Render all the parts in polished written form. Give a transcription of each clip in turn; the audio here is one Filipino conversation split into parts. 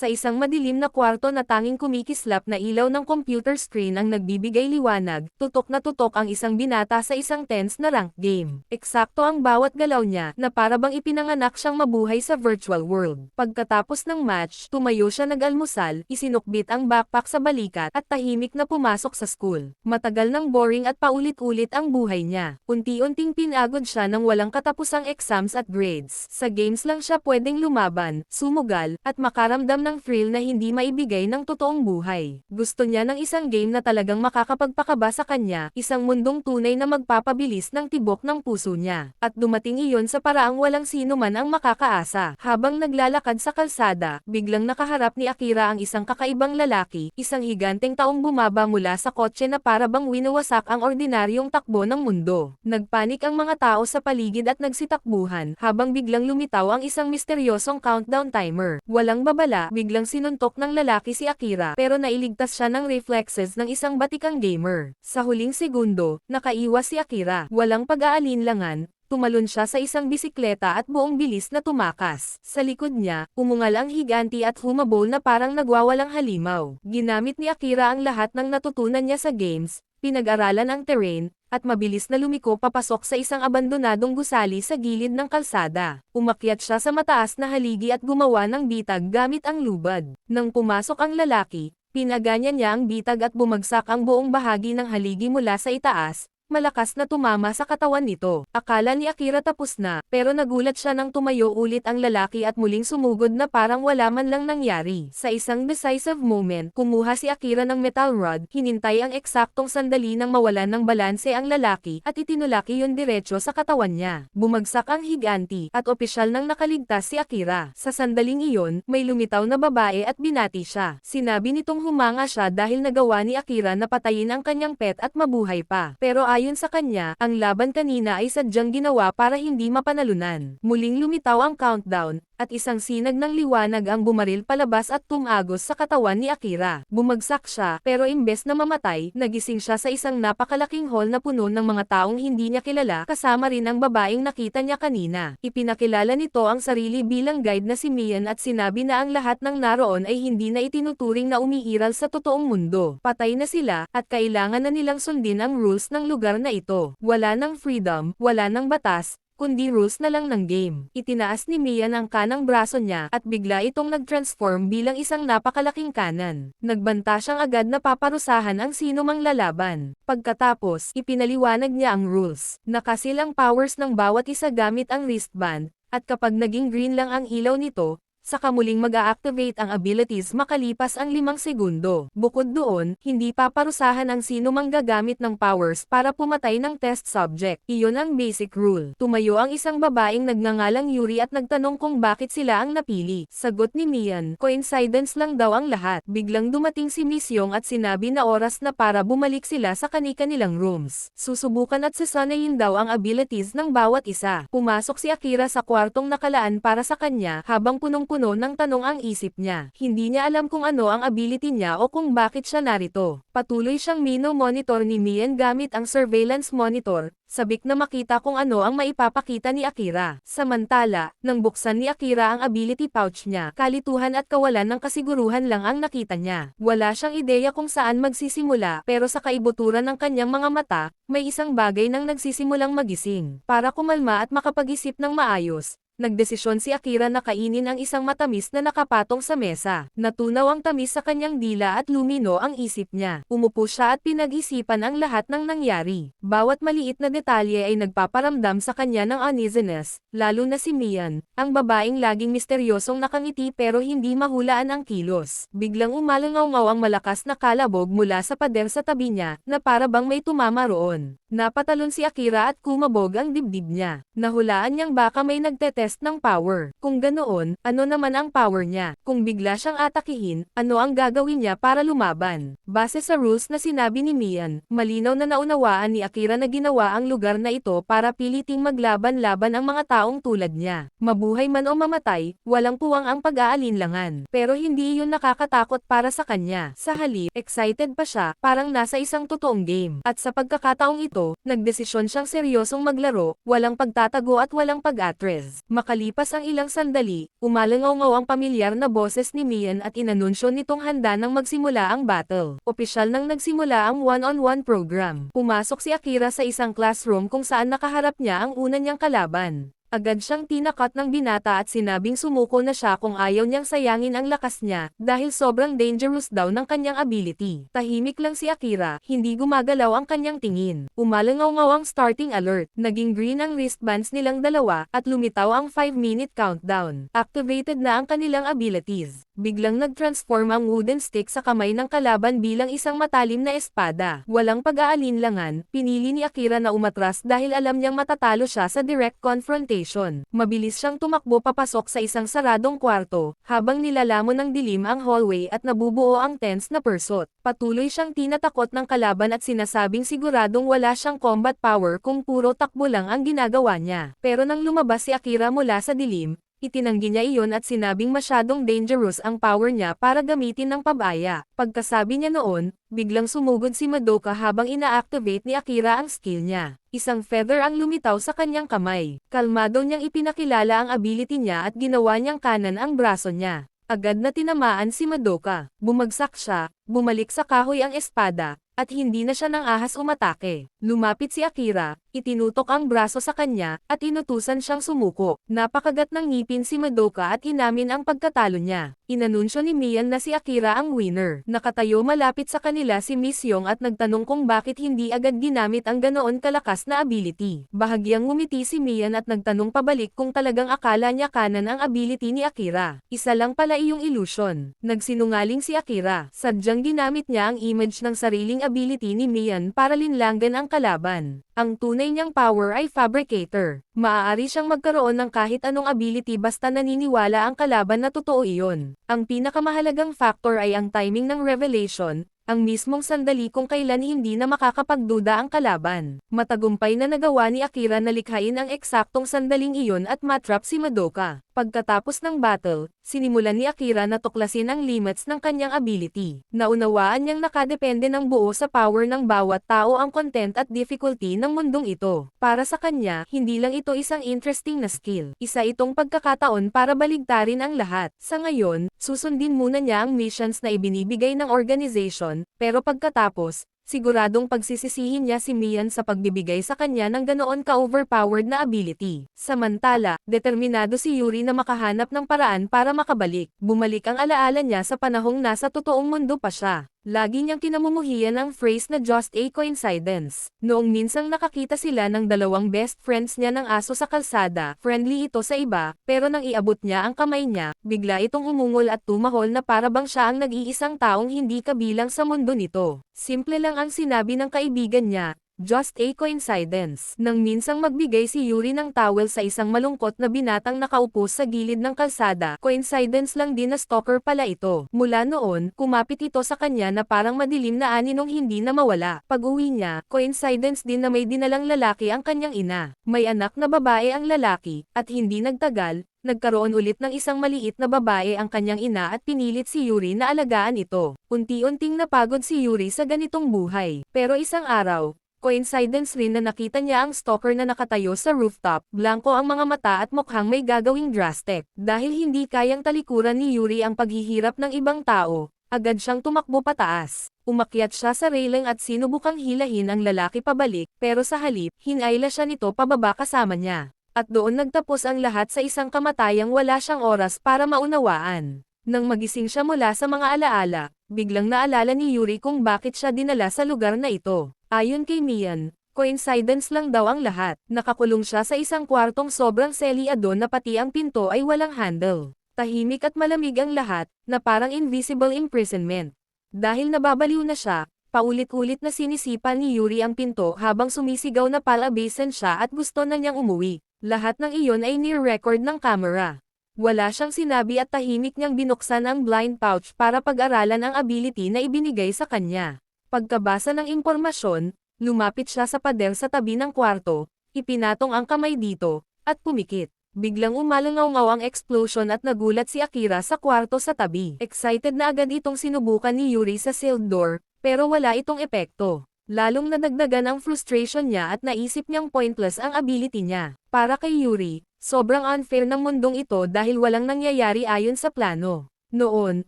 Sa isang madilim na kwarto na tanging kumikislap na ilaw ng computer screen ang nagbibigay liwanag, tutok na tutok ang isang binata sa isang tense na rank game. Eksakto ang bawat galaw niya, na para bang ipinanganak siyang mabuhay sa virtual world. Pagkatapos ng match, tumayo siya nag-almusal, isinukbit ang backpack sa balikat, at tahimik na pumasok sa school. Matagal nang boring at paulit-ulit ang buhay niya. Unti-unting pinagod siya ng walang katapusang exams at grades. Sa games lang siya pwedeng lumaban, sumugal, at makaramdam ng thrill na hindi maibigay ng totoong buhay. Gusto niya ng isang game na talagang makakapagpakaba sa kanya, isang mundong tunay na magpapabilis ng tibok ng puso niya. At dumating iyon sa paraang walang sino man ang makakaasa. Habang naglalakad sa kalsada, biglang nakaharap ni Akira ang isang kakaibang lalaki, isang higanteng taong bumaba mula sa kotse na para bang winawasak ang ordinaryong takbo ng mundo. Nagpanik ang mga tao sa paligid at nagsitakbuhan, habang biglang lumitaw ang isang misteryosong countdown timer. Walang babala, biglang sinuntok ng lalaki si Akira, pero nailigtas siya ng reflexes ng isang batikang gamer. Sa huling segundo, nakaiwas si Akira. Walang pag-aalinlangan, tumalon siya sa isang bisikleta at buong bilis na tumakas. Sa likod niya, umungal ang higanti at humabol na parang nagwawalang halimaw. Ginamit ni Akira ang lahat ng natutunan niya sa games, pinag-aralan ang terrain, at mabilis na lumiko papasok sa isang abandonadong gusali sa gilid ng kalsada. Umakyat siya sa mataas na haligi at gumawa ng bitag gamit ang lubad. Nang pumasok ang lalaki, pinaganya niya ang bitag at bumagsak ang buong bahagi ng haligi mula sa itaas, malakas na tumama sa katawan nito. Akala ni Akira tapos na, pero nagulat siya nang tumayo ulit ang lalaki at muling sumugod na parang wala man lang nangyari. Sa isang decisive moment, kumuha si Akira ng metal rod, hinintay ang eksaktong sandali nang mawalan ng balanse ang lalaki, at itinulaki yun diretso sa katawan niya. Bumagsak ang higanti, at opisyal nang nakaligtas si Akira. Sa sandaling iyon, may lumitaw na babae at binati siya. Sinabi nitong humanga siya dahil nagawa ni Akira na patayin ang kanyang pet at mabuhay pa. Pero ayon sa kanya, ang laban kanina ay sadyang ginawa para hindi mapanalunan. Muling lumitaw ang countdown, at isang sinag ng liwanag ang bumaril palabas at tumagos sa katawan ni Akira. Bumagsak siya, pero imbes na mamatay, nagising siya sa isang napakalaking hall na puno ng mga taong hindi niya kilala, kasama rin ang babaeng nakita niya kanina. Ipinakilala nito ang sarili bilang guide na si Mian at sinabi na ang lahat ng naroon ay hindi na itinuturing na umiiral sa totoong mundo. Patay na sila, at kailangan na nilang sundin ang rules ng lugar na ito. Wala ng freedom, wala ng batas, kundi rules na lang ng game. Itinaas ni Mian ang kanang braso niya, at bigla itong nag-transform bilang isang napakalaking kanan. Nagbanta siyang agad na paparusahan ang sino mang lalaban. Pagkatapos, ipinaliwanag niya ang rules. Nakasilang powers ng bawat isa gamit ang wristband, at kapag naging green lang ang ilaw nito, saka muling mag-a-activate ang abilities makalipas ang 5 segundo. Bukod doon, hindi paparusahan ang sino mang gagamit ng powers para pumatay ng test subject. Iyon ang basic rule. Tumayo ang isang babaeng nagngangalang Yuri at nagtanong kung bakit sila ang napili. Sagot ni Mian, coincidence lang daw ang lahat. Biglang dumating si Miss Yong at sinabi na oras na para bumalik sila sa kani-kanilang rooms. Susubukan at sasanayin daw ang abilities ng bawat isa. Pumasok si Akira sa kwartong nakalaan para sa kanya habang punong-puno ng tanong ang isip niya. Hindi niya alam kung ano ang ability niya o kung bakit siya narito. Patuloy siyang mino-monitor ni Mian gamit ang surveillance monitor, sabik na makita kung ano ang maipapakita ni Akira. Samantala, nang buksan ni Akira ang ability pouch niya, kalituhan at kawalan ng kasiguruhan lang ang nakita niya. Wala siyang ideya kung saan magsisimula, pero sa kaibuturan ng kanyang mga mata, may isang bagay nang nagsisimulang magising. Para kumalma at makapag-isip ng maayos, nagdesisyon si Akira na kainin ang isang matamis na nakapatong sa mesa. Natunaw ang tamis sa kanyang dila at lumino ang isip niya. Umupo siya at pinag-isipan ang lahat ng nangyari. Bawat maliit na detalye ay nagpaparamdam sa kanya ng uneasiness, lalo na si Mian, ang babaeng laging misteryosong nakangiti pero hindi mahulaan ang kilos. Biglang umalangaw-ngaw ang malakas na kalabog mula sa pader sa tabi niya, na para bang may tumama roon. Napatalon si Akira at kumabog ang dibdib niya. Nahulaan niyang baka may nagtetest ng power. Kung ganoon, ano naman ang power niya? Kung bigla siyang atakihin, ano ang gagawin niya para lumaban? Base sa rules na sinabi ni Mian, malinaw na naunawaan ni Akira na ginawa ang lugar na ito para piliting maglaban-laban ang mga taong tulad niya. Mabuhay man o mamatay, walang puwang ang pag-aalinlangan. Pero hindi iyon nakakatakot para sa kanya. Sa halip, excited pa siya, parang nasa isang totoong game. At sa pagkakataong ito, nagdesisyon siyang seryosong maglaro, walang pagtatago at walang pag-atres. Makalipas ang ilang sandali, umalangaw-ngaw ang pamilyar na boses ni Mian at inanunsyo nitong handa nang magsimula ang battle. Opisyal nang nagsimula ang one-on-one program. Pumasok si Akira sa isang classroom kung saan nakaharap niya ang una niyang kalaban. Agad siyang tinakat ng binata at sinabing sumuko na siya kung ayaw niyang sayangin ang lakas niya, dahil sobrang dangerous daw ng kanyang ability. Tahimik lang si Akira, hindi gumagalaw ang kanyang tingin. Umalangaw-ngaw ang starting alert, naging green ang wristbands nilang dalawa, at lumitaw ang 5-minute countdown. Activated na ang kanilang abilities. Biglang nag-transform ang wooden stick sa kamay ng kalaban bilang isang matalim na espada. Walang pag-aalinlangan, pinili ni Akira na umatras dahil alam niyang matatalo siya sa direct confrontation. Mabilis siyang tumakbo papasok sa isang saradong kwarto, habang nilalamon ng dilim ang hallway at nabubuo ang tense na pursuit. Patuloy siyang tinatakot ng kalaban at sinasabing siguradong wala siyang combat power kung puro takbo lang ang ginagawa niya. Pero nang lumabas si Akira mula sa dilim, itinanggi niya iyon at sinabing masyadong dangerous ang power niya para gamitin ng pabaya. Pagkasabi niya noon, biglang sumugod si Madoka habang ina-activate ni Akira ang skill niya. Isang feather ang lumitaw sa kanyang kamay. Kalmado niyang ipinakilala ang ability niya at ginawa niyang kanan ang braso niya. Agad na tinamaan si Madoka. Bumagsak siya, bumalik sa kahoy ang espada, at hindi na siya nang ahas umatake. Lumapit si Akira, itinutok ang braso sa kanya, at inutusan siyang sumuko. Napakagat ng ngipin si Madoka at inamin ang pagkatalo niya. Inanunsyo ni Mian na si Akira ang winner. Nakatayo malapit sa kanila si Miss Young at nagtanong kung bakit hindi agad ginamit ang ganoon kalakas na ability. Bahagyang ngumiti si Mian at nagtanong pabalik kung talagang akala niya kanan ang ability ni Akira. Isa lang pala iyong illusion. Nagsinungaling si Akira. Sadyang ginamit niya ang image ng sariling ability ni Mian para linlanggan ang kalaban. Ang tunay niyang power ay fabricator. Maaari siyang magkaroon ng kahit anong ability basta naniniwala ang kalaban na totoo iyon. Ang pinakamahalagang factor ay ang timing ng revelation, ang mismong sandali kung kailan hindi na makakapagduda ang kalaban. Matagumpay na nagawa ni Akira na likhain ang eksaktong sandaling iyon at matrap si Madoka. Pagkatapos ng battle, sinimulan ni Akira na tuklasin ang limits ng kanyang ability. Naunawaan niyang nakadepende ng buo sa power ng bawat tao ang content at difficulty ng mundong ito. Para sa kanya, hindi lang ito isang interesting na skill. Isa itong pagkakataon para baligtarin ang lahat. Sa ngayon, susundin muna niya ang missions na ibinibigay ng organization, pero pagkatapos, siguradong pagsisisihin niya si Mian sa pagbibigay sa kanya ng ganoon ka-overpowered na ability. Samantala, determinado si Yuri na makahanap ng paraan para makabalik. Bumalik ang alaala niya sa panahong nasa totoong mundo pa siya. Lagi niyang kinamumuhian ang phrase na just a coincidence. Noong minsang nakakita sila ng dalawang best friends niya ng aso sa kalsada, friendly ito sa iba, pero nang iabot niya ang kamay niya, bigla itong umungol at tumahol na parabang siya ang nag-iisang taong hindi kabilang sa mundo nito. Simple lang ang sinabi ng kaibigan niya, just a coincidence. Nang minsang magbigay si Yuri ng towel sa isang malungkot na binatang nakaupo sa gilid ng kalsada, coincidence lang din na stalker pala ito. Mula noon, kumapit ito sa kanya na parang madilim na aninong hindi na mawala. Pag-uwi niya, coincidence din na may dinalang lalaki ang kanyang ina. May anak na babae ang lalaki, at hindi nagtagal, nagkaroon ulit ng isang maliit na babae ang kanyang ina at pinilit si Yuri na alagaan ito. Unti-unting napagod si Yuri sa ganitong buhay. Pero isang araw, coincidence rin na nakita niya ang stalker na nakatayo sa rooftop, blanko ang mga mata at mukhang may gagawing drastic. Dahil hindi kayang talikuran ni Yuri ang paghihirap ng ibang tao, agad siyang tumakbo pataas. Umakyat siya sa railing at sinubukang hilahin ang lalaki pabalik, pero sa halip, hinayla siya nito pababa kasama niya. At doon nagtapos ang lahat sa isang kamatayang wala siyang oras para maunawaan. Nang magising siya mula sa mga alaala, biglang naalala ni Yuri kung bakit siya dinala sa lugar na ito. Ayon kay Mian, coincidence lang daw ang lahat. Nakakulong siya sa isang kwartong sobrang selyado na pati ang pinto ay walang handle. Tahimik at malamig ang lahat, na parang invisible imprisonment. Dahil nababaliw na siya, paulit-ulit na sinisipan ni Yuri ang pinto habang sumisigaw na palabasin siya at gusto na niyang umuwi. Lahat ng iyon ay near-record ng camera. Wala siyang sinabi at tahimik niyang binuksan ang blind pouch para pag-aralan ang ability na ibinigay sa kanya. Pagkabasa ng impormasyon, lumapit siya sa pader sa tabi ng kwarto, ipinatong ang kamay dito, at pumikit. Biglang umalangaw-ngaw ang explosion at nagulat si Akira sa kwarto sa tabi. Excited na agad itong sinubukan ni Yuri sa sealed door, pero wala itong epekto. Lalong nadagdagan ang frustration niya at naisip niyang pointless ang ability niya. Para kay Yuri, Sobrang unfair ng mundong ito dahil walang nangyayari ayon sa plano. Noon,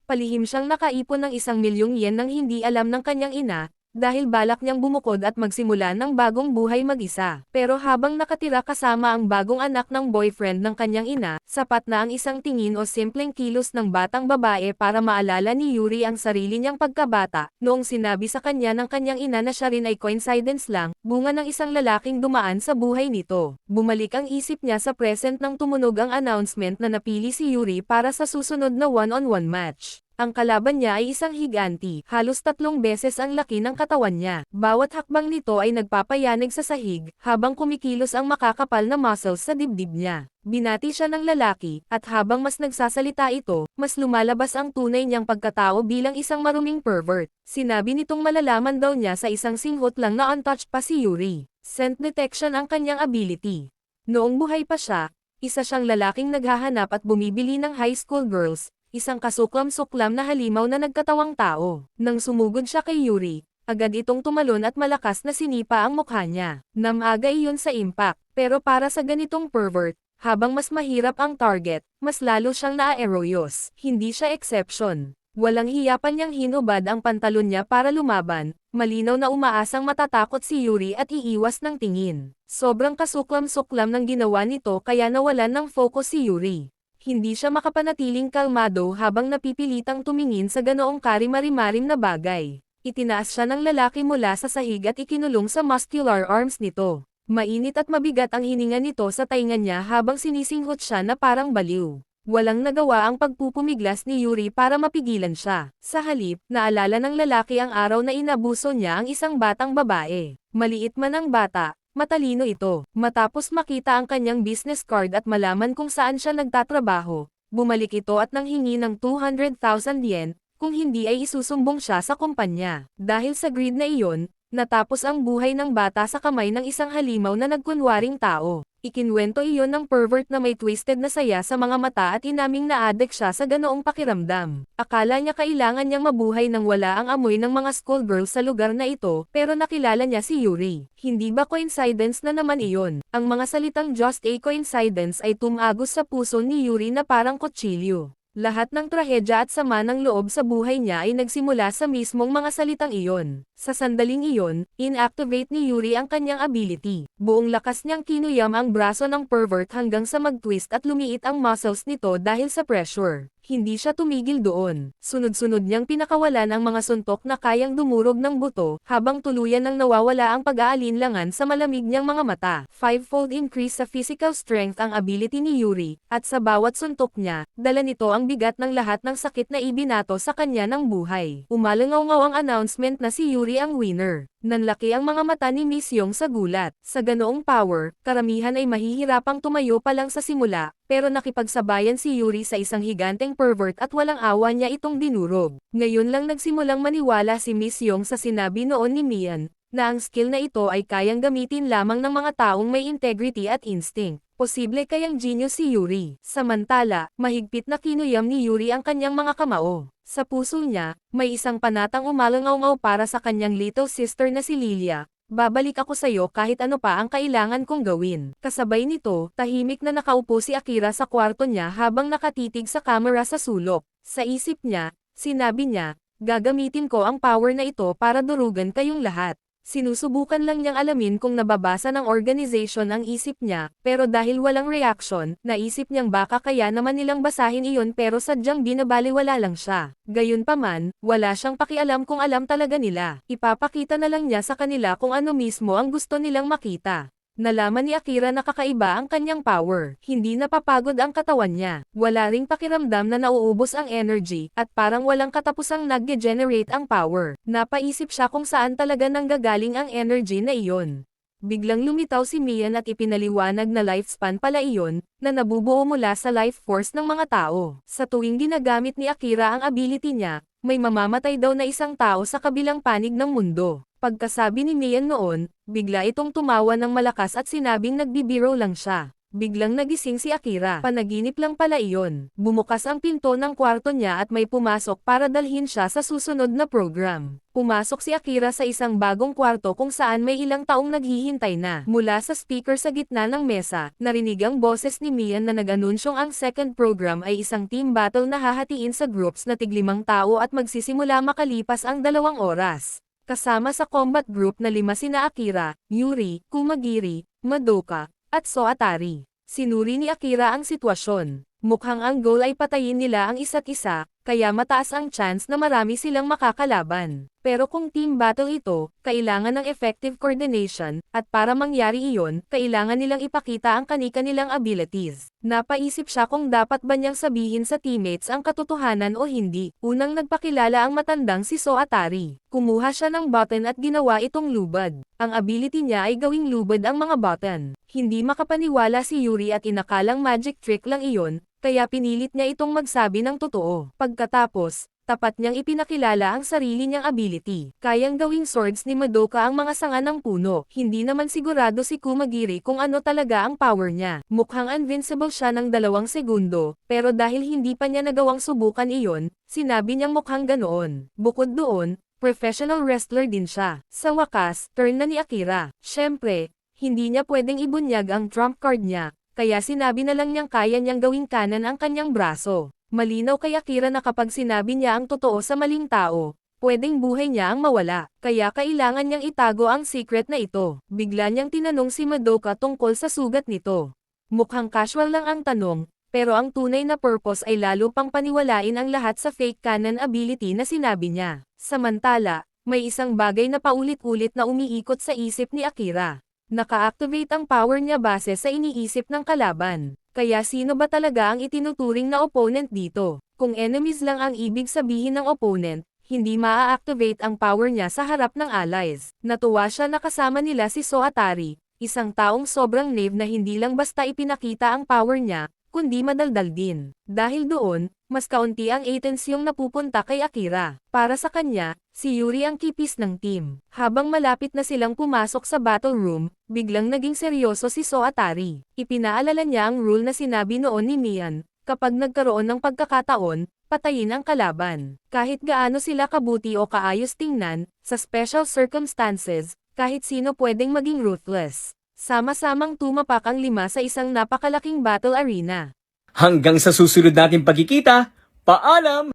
palihim siyang nakaipon ng 1 milyong yen nang hindi alam ng kanyang ina, dahil balak niyang bumukod at magsimula ng bagong buhay mag-isa. Pero habang nakatira kasama ang bagong anak ng boyfriend ng kanyang ina, sapat na ang isang tingin o simpleng kilos ng batang babae para maalala ni Yuri ang sarili niyang pagkabata. Noong sinabi sa kanya ng kanyang ina na siya rin ay coincidence lang, bunga ng isang lalaking dumaan sa buhay nito. Bumalik ang isip niya sa present nang tumunog ang announcement na napili si Yuri para sa susunod na one-on-one match. Ang kalaban niya ay isang higanti, halos 3 beses ang laki ng katawan niya. Bawat hakbang nito ay nagpapayanig sa sahig, habang kumikilos ang makakapal na muscles sa dibdib niya. Binati siya ng lalaki, at habang mas nagsasalita ito, mas lumalabas ang tunay niyang pagkatao bilang isang maruming pervert. Sinabi nitong malalaman daw niya sa isang singhot lang na untouched pa si Yuri. Scent detection ang kanyang ability. Noong buhay pa siya, isa siyang lalaking naghahanap at bumibili ng high school girls, isang kasuklam-suklam na halimaw na nagkatawang tao. Nang sumugod siya kay Yuri, agad itong tumalon at malakas na sinipa ang mukha niya. Namaga iyon sa impact, pero para sa ganitong pervert, habang mas mahirap ang target, mas lalo siyang naaeroyos. Hindi siya exception. Walang hiya pa niyang hinubad ang pantalon niya para lumaban, malinaw na umaasang matatakot si Yuri at iiwas ng tingin. Sobrang kasuklam-suklam ng ginawa nito kaya nawalan ng focus si Yuri. Hindi siya makapanatiling kalmado habang napipilitang tumingin sa ganoong karimari-marim na bagay. Itinaas siya ng lalaki mula sa sahig at ikinulong sa muscular arms nito. Mainit at mabigat ang hininga nito sa tainga niya habang sinisinghot siya na parang baliw. Walang nagawa ang pagpupumiglas ni Yuri para mapigilan siya. Sa halip, naalala ng lalaki ang araw na inabuso niya ang isang batang babae. Maliit man ang bata, matalino ito. Matapos makita ang kanyang business card at malaman kung saan siya nagtatrabaho, bumalik ito at nanghingi ng 200,000 yen, kung hindi ay isusumbong siya sa kumpanya. Dahil sa greed na iyon, natapos ang buhay ng bata sa kamay ng isang halimaw na nagkunwaring tao. Ikinwento iyon ng pervert na may twisted na saya sa mga mata at inaming na-addict siya sa ganoong pakiramdam. Akala niya kailangan niyang mabuhay nang wala ang amoy ng mga schoolgirls sa lugar na ito, pero nakilala niya si Yuri. Hindi ba coincidence na naman iyon? Ang mga salitang just a coincidence ay tumagos sa puso ni Yuri na parang kutsilyo. Lahat ng trahedya at sama ng loob sa buhay niya ay nagsimula sa mismong mga salitang iyon. Sa sandaling iyon, inactivate ni Yuri ang kanyang ability. Buong lakas niyang kinuyam ang braso ng pervert hanggang sa mag-twist at lumiit ang muscles nito dahil sa pressure. Hindi siya tumigil doon. Sunod-sunod niyang pinakawalan ang mga suntok na kayang dumurog ng buto, habang tuluyan nang nawawala ang pag-aalinlangan sa malamig niyang mga mata. 5-fold increase sa physical strength ang ability ni Yuri, at sa bawat suntok niya, dala nito ang bigat ng lahat ng sakit na ibinato sa kanya ng buhay. Umalangaw ang announcement na si Yuri ang winner. Nanlaki ang mga mata ni Miss Yong sa gulat. Sa ganoong power, karamihan ay mahihirapang tumayo pa lang sa simula, pero nakipagsabayan si Yuri sa isang higanteng pervert at walang awa niya itong dinurog. Ngayon lang nagsimulang maniwala si Miss Yong sa sinabi noon ni Mian, na ang skill na ito ay kayang gamitin lamang ng mga taong may integrity at instinct. Posible kayang genius si Yuri. Samantala, mahigpit na kinuyam ni Yuri ang kanyang mga kamao. Sa puso niya, may isang panatang umalangaw-ngaw para sa kanyang little sister na si Lilia. Babalik ako sa'yo kahit ano pa ang kailangan kong gawin. Kasabay nito, tahimik na nakaupo si Akira sa kwarto niya habang nakatitig sa camera sa sulok. Sa isip niya, sinabi niya, gagamitin ko ang power na ito para durugan kayong lahat. Sinusubukan lang niyang alamin kung nababasa ng organization ang isip niya, pero dahil walang reaction, naisip niyang baka kaya naman nilang basahin iyon pero sadyang binabaliwala lang siya. Gayunpaman, wala siyang pakialam kung alam talaga nila. Ipapakita na lang niya sa kanila kung ano mismo ang gusto nilang makita. Nalaman ni Akira na kakaiba ang kanyang power. Hindi napapagod ang katawan niya. Wala ring pakiramdam na nauubos ang energy, at parang walang katapusang nag-generate ang power. Napaisip siya kung saan talaga nanggagaling ang energy na iyon. Biglang lumitaw si Mian at ipinaliwanag na lifespan pala iyon, na nabubuo mula sa life force ng mga tao. Sa tuwing ginagamit ni Akira ang ability niya, may mamamatay daw na isang tao sa kabilang panig ng mundo. Pagkasabi ni Mian noon, bigla itong tumawa ng malakas at sinabing nagbibiro lang siya. Biglang nagising si Akira. Panaginip lang pala iyon. Bumukas ang pinto ng kwarto niya at may pumasok para dalhin siya sa susunod na program. Pumasok si Akira sa isang bagong kwarto kung saan may ilang taong naghihintay na. Mula sa speaker sa gitna ng mesa, narinig ang boses ni Mian na nag-anunsyong ang second program ay isang team battle na hahatiin sa groups na tig-5 tao at magsisimula makalipas ang 2 oras. Kasama sa combat group na 5 sina Akira, Yuri, Kumagiri, Madoka, at Soatari. Sinuri ni Akira ang sitwasyon. Mukhang ang goal ay patayin nila ang isa't isa, kaya mataas ang chance na marami silang makakalaban. Pero kung team battle ito, kailangan ng effective coordination, at para mangyari iyon, kailangan nilang ipakita ang kani-kanilang abilities. Napaisip siya kung dapat ba niyang sabihin sa teammates ang katotohanan o hindi. Unang nagpakilala ang matandang si Soatari. Kumuha siya ng button at ginawa itong lubad. Ang ability niya ay gawing lubad ang mga button. Hindi makapaniwala si Yuri at inakalang magic trick lang iyon, kaya pinilit niya itong magsabi ng totoo. Pagkatapos, tapat niyang ipinakilala ang sarili niyang ability. Kayang gawing swords ni Madoka ang mga sanga ng puno. Hindi naman sigurado si Kumagiri kung ano talaga ang power niya. Mukhang invincible siya ng 2 segundo, pero dahil hindi pa niya nagawang subukan iyon, sinabi niyang mukhang ganoon. Bukod doon, professional wrestler din siya. Sa wakas, turn na ni Akira. Siyempre, hindi niya pwedeng ibunyag ang trump card niya, kaya sinabi na lang niyang kaya niyang gawing kanan ang kanyang braso. Malinaw kay Akira na kapag sinabi niya ang totoo sa maling tao, pwedeng buhay niya ang mawala, kaya kailangan niyang itago ang secret na ito. Bigla niyang tinanong si Madoka tungkol sa sugat nito. Mukhang casual lang ang tanong, pero ang tunay na purpose ay lalo pang paniwalain ang lahat sa fake canon ability na sinabi niya. Samantala, may isang bagay na paulit-ulit na umiikot sa isip ni Akira. Naka-activate ang power niya base sa iniisip ng kalaban. Kaya sino ba talaga ang itinuturing na opponent dito? Kung enemies lang ang ibig sabihin ng opponent, hindi maa-activate ang power niya sa harap ng allies. Natuwa siya na kasama nila si Soatari, isang taong sobrang knave na hindi lang basta ipinakita ang power niya, kundi madaldal din. Dahil doon, mas kaunti ang atensyong napupunta kay Akira. Para sa kanya, si Yuri ang kipis ng team. Habang malapit na silang pumasok sa battle room, biglang naging seryoso si Soatari. Ipinaalala niya ang rule na sinabi noon ni Mian, kapag nagkaroon ng pagkakataon, patayin ang kalaban. Kahit gaano sila kabuti o kaayos tingnan, sa special circumstances, kahit sino pwedeng maging ruthless. Sama-samang tumapak ang 5 sa isang napakalaking battle arena. Hanggang sa susunod nating pagkikita, paalam!